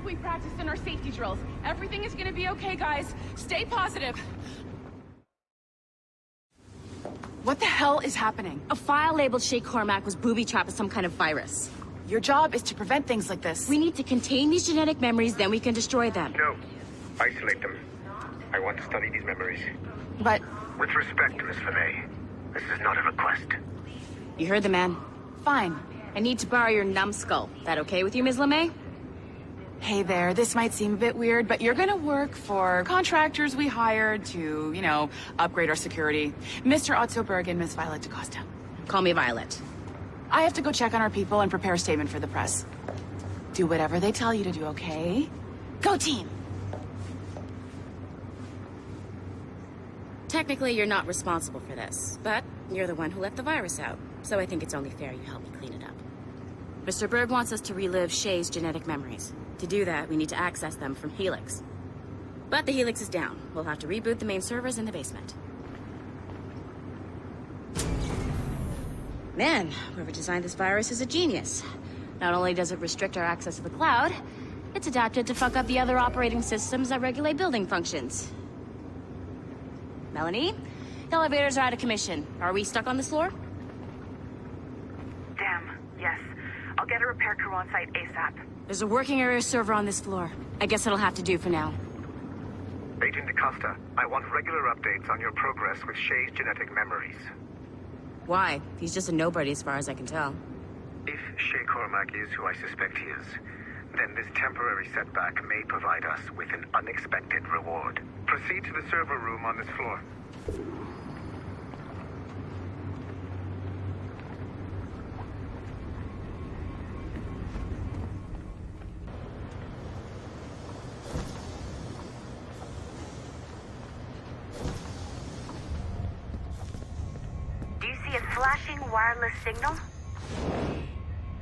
like we practiced in our safety drills. Everything is gonna be okay, guys. Stay positive. What the hell is happening? A file labeled Shay Cormac was booby-trapped with some kind of virus. Your job is to prevent things like this. We need to contain these genetic memories, then we can destroy them. No. Isolate them. I want to study these memories. But... With respect, Miss Finet, this is not a request. You heard the man. fine. I need to borrow your numbskull. That okay with you, Ms. LeMay? Hey there, this might seem a bit weird, but you're gonna work for contractors we hired to, you know, upgrade our security. Mr. Otto Berg and Miss Violet DaCosta. Call me Violet. I have to go check on our people and prepare a statement for the press. Do whatever they tell you to do, okay? Go team! Technically, you're not responsible for this, but you're the one who let the virus out, so I think it's only fair you help me clean it up. Mr. Berg wants us to relive Shay's genetic memories. To do that, we need to access them from Helix. But the Helix is down. We'll have to reboot the main servers in the basement. Man, whoever designed this virus is a genius. Not only does it restrict our access to the cloud, it's adapted to fuck up the other operating systems that regulate building functions. Melanie? The elevators are out of commission. Are we stuck on this floor? Damn, yes. I'll get a repair crew on site ASAP. There's a working area server on this floor. I guess it'll have to do for now. Agent DaCosta, I want regular updates on your progress with Shay's genetic memories. Why? He's just a nobody as far as I can tell. If Shay Cormac is who I suspect he is, then this temporary setback may provide us with an unexpected reward. Proceed to the server room on this floor. Do you see a flashing wireless signal?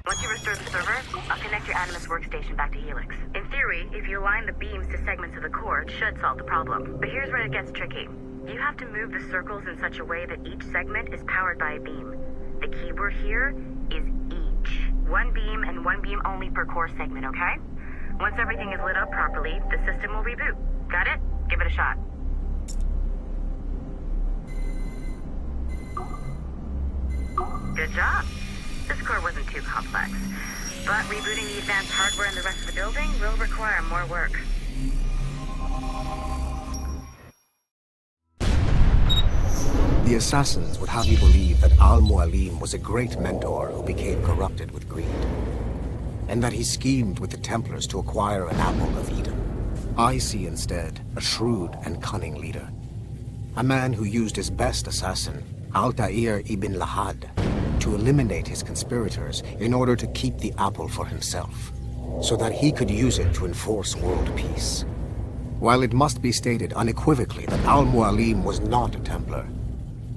Once you restore the server, I'll connect your Animus workstation back to Helix. In theory, if you align the beams to segments of the core, it should solve the problem. But here's where it gets tricky. You have to move the circles in such a way that each segment is powered by a beam. The keyword here is each. One beam and one beam only per core segment, okay? Once everything is lit up properly, the system will reboot. Got it? Give it a shot. Good job. This core wasn't too complex, but rebooting the advanced hardware in the rest of the building will require more work. The assassins would have you believe that Al-Mualim was a great mentor who became corrupted with greed, and that he schemed with the Templars to acquire an apple of Eden. I see instead a shrewd and cunning leader, a man who used his best assassin, Altair ibn Lahad, to eliminate his conspirators in order to keep the apple for himself, so that he could use it to enforce world peace. While it must be stated unequivocally that Al-Mualim was not a Templar,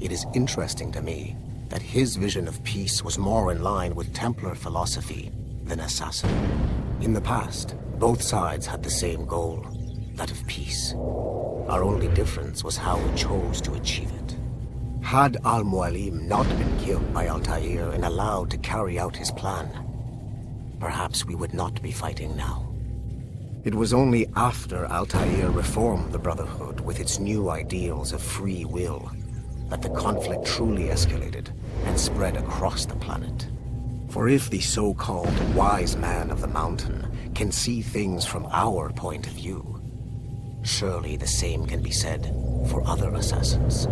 it is interesting to me that his vision of peace was more in line with Templar philosophy than assassin. In the past, both sides had the same goal, that of peace. Our only difference was how we chose to achieve it. Had Al-Mualim not been killed by Altair and allowed to carry out his plan, perhaps we would not be fighting now. It was only after Altair reformed the Brotherhood with its new ideals of free will that the conflict truly escalated and spread across the planet. For if the so-called wise man of the mountain can see things from our point of view, surely the same can be said for other assassins.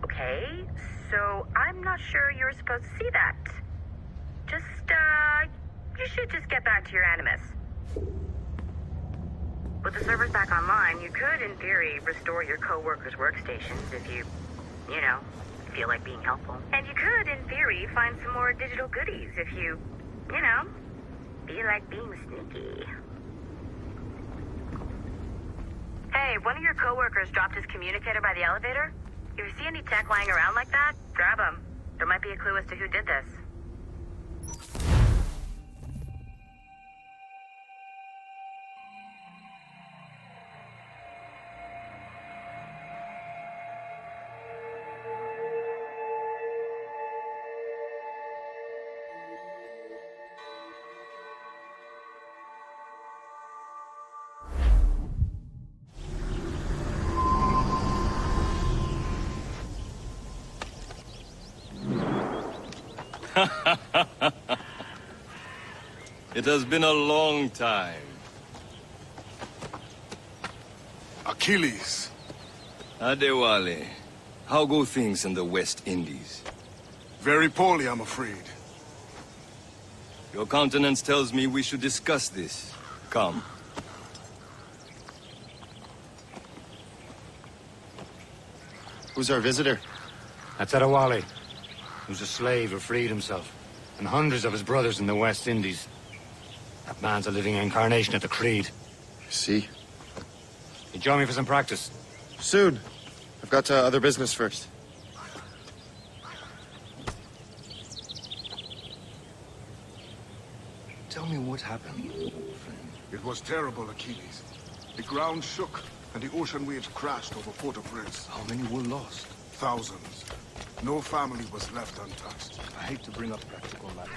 Okay, so I'm not sure you're supposed to see that. Just, you should just get back to your Animus. With the servers back online, you could, in theory, restore your co-workers' workstations if you know, feel like being helpful. And you could, in theory, find some more digital goodies if you know, feel like being sneaky. Hey, one of your co-workers dropped his communicator by the elevator. If you see any tech lying around like that, grab them. There might be a clue as to who did this. It has been a long time. Achilles. Adewale, how go things in the West Indies? Very poorly, I'm afraid. Your countenance tells me we should discuss this. Come. Who's our visitor? That's Adewale, who's a slave who freed himself, and hundreds of his brothers in the West Indies. That man's a living incarnation of the Creed. I see. You join me for some practice? Soon. I've got other business first. Tell me what happened, friend. It was terrible, Achilles. The ground shook, and the ocean waves crashed over Port-au-Prince. How many were lost? Thousands. No family was left untouched. I hate to bring up practical matters.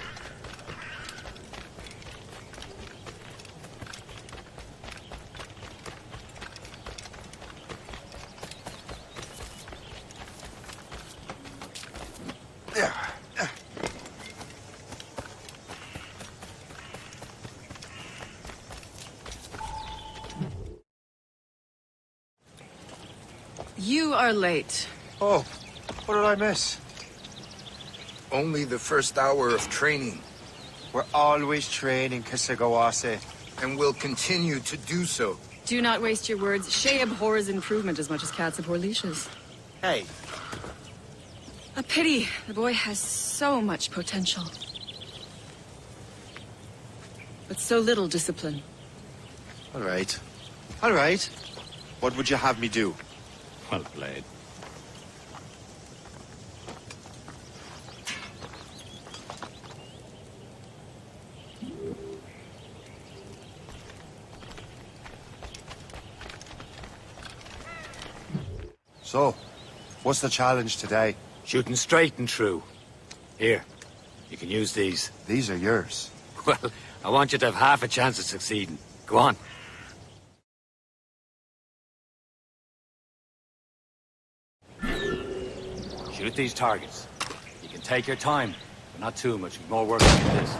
You are late. Oh, what did I miss? Only the first hour of training, We're always training, Kisagawase. and will continue to do so. Do not waste your words. Shay abhors improvement as much as cats abhor leashes. Hey, A pity. The boy has so much potential. But so little discipline. all right. All right. What would you have me do? Well played. So, what's the challenge today? Shooting straight and true. Here, you can use these. These are yours. Well, I want you to have half a chance of succeeding. Go on. Shoot at these targets. You can take your time, but not too much. There's more work than this.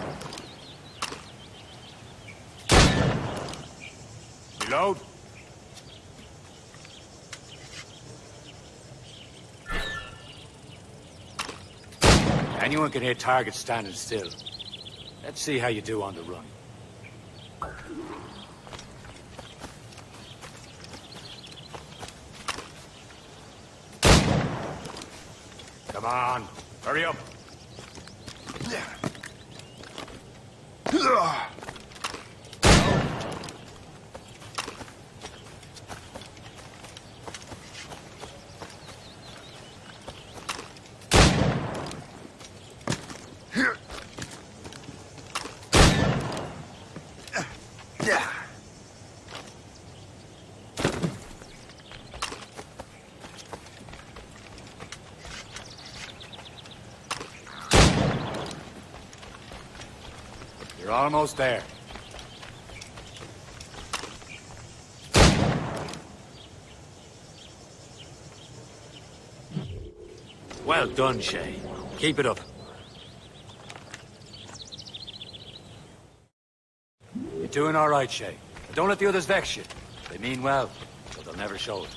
Reload. Anyone can hit targets standing still. Let's see how you do on the run. Come on, hurry up. You're almost there. Well done, Shay. Keep it up. You're doing all right, Shay. But don't let the others vex you. They mean well, but they'll never show it.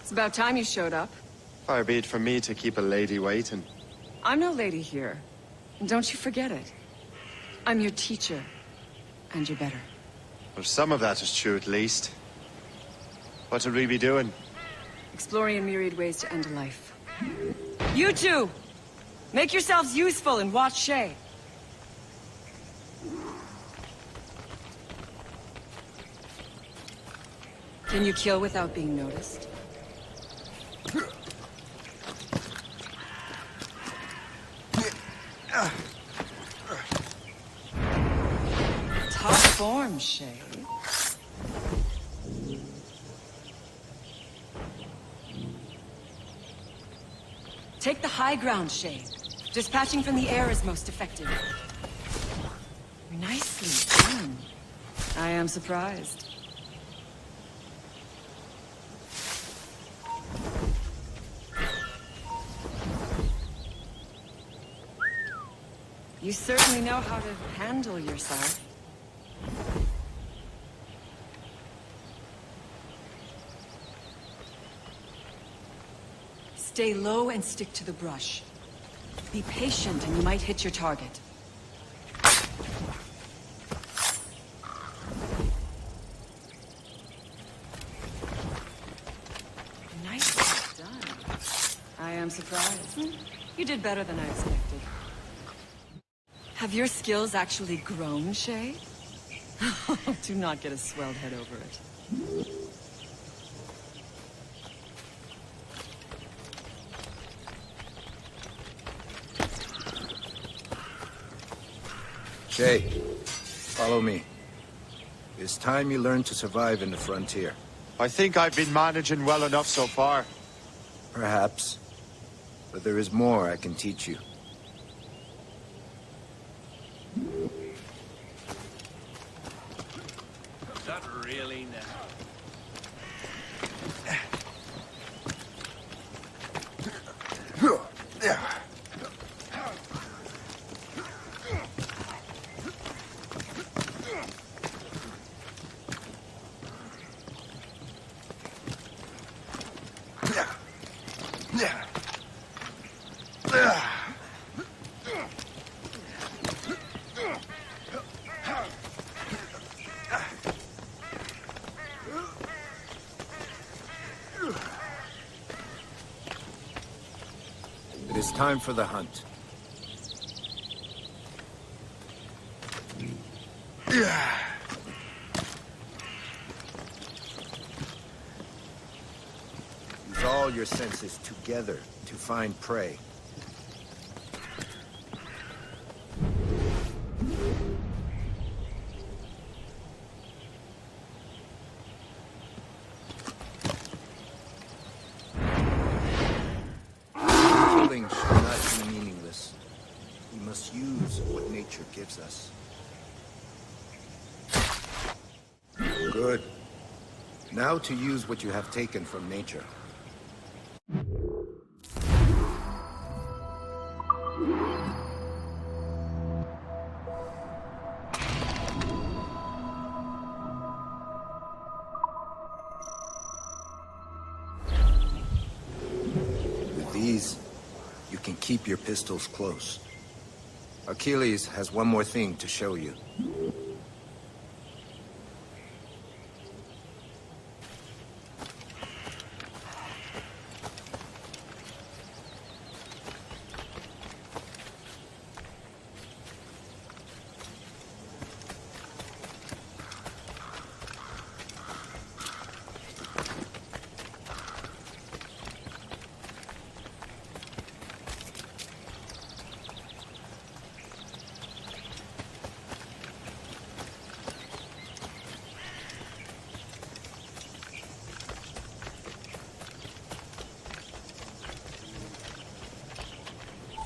It's about time you showed up. Far be it from me to keep a lady waiting. I'm no lady here. And don't you forget it. I'm your teacher. And you're better. Well, some of that is true at least. What would we be doing? Exploring a myriad ways to end a life. You two! Make yourselves useful and watch Shay. Can you kill without being noticed? Top form, Shay. Take the high ground, Shay. Dispatching from the air is most effective. Nicely done. I am surprised. You certainly know how to handle yourself. Stay low and stick to the brush. Be patient and you might hit your target. Nicely done. I am surprised. You did better than I expected. Have your skills actually grown, Shay? Do not get a swelled head over it. Shay, follow me. It's time you learn to survive in the frontier. I think I've been managing well enough so far. Perhaps. But there is more I can teach you. Not really now. It is time for the hunt. Use all your senses together to find prey. Killing should not be meaningless. We must use what nature gives us. Good. Now to use what you have taken from nature. With these, you can keep your pistols close. Achilles has one more thing to show you.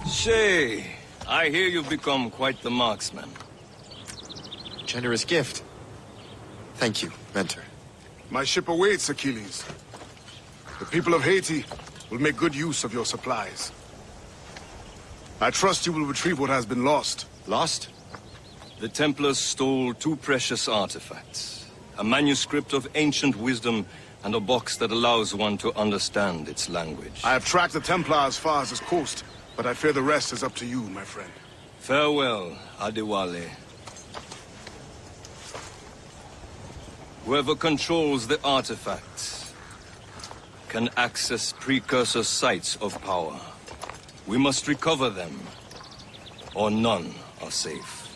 Shay, I hear you've become quite the marksman. Generous gift. Thank you, Mentor. My ship awaits, Achilles. The people of Haiti will make good use of your supplies. I trust you will retrieve what has been lost. Lost? The Templars stole two precious artifacts. A manuscript of ancient wisdom and a box that allows one to understand its language. I have tracked the Templars as far as this coast, but I fear the rest is up to you, my friend. Farewell, Adewale. Whoever controls the artifacts can access precursor sites of power. We must recover them, or none are safe.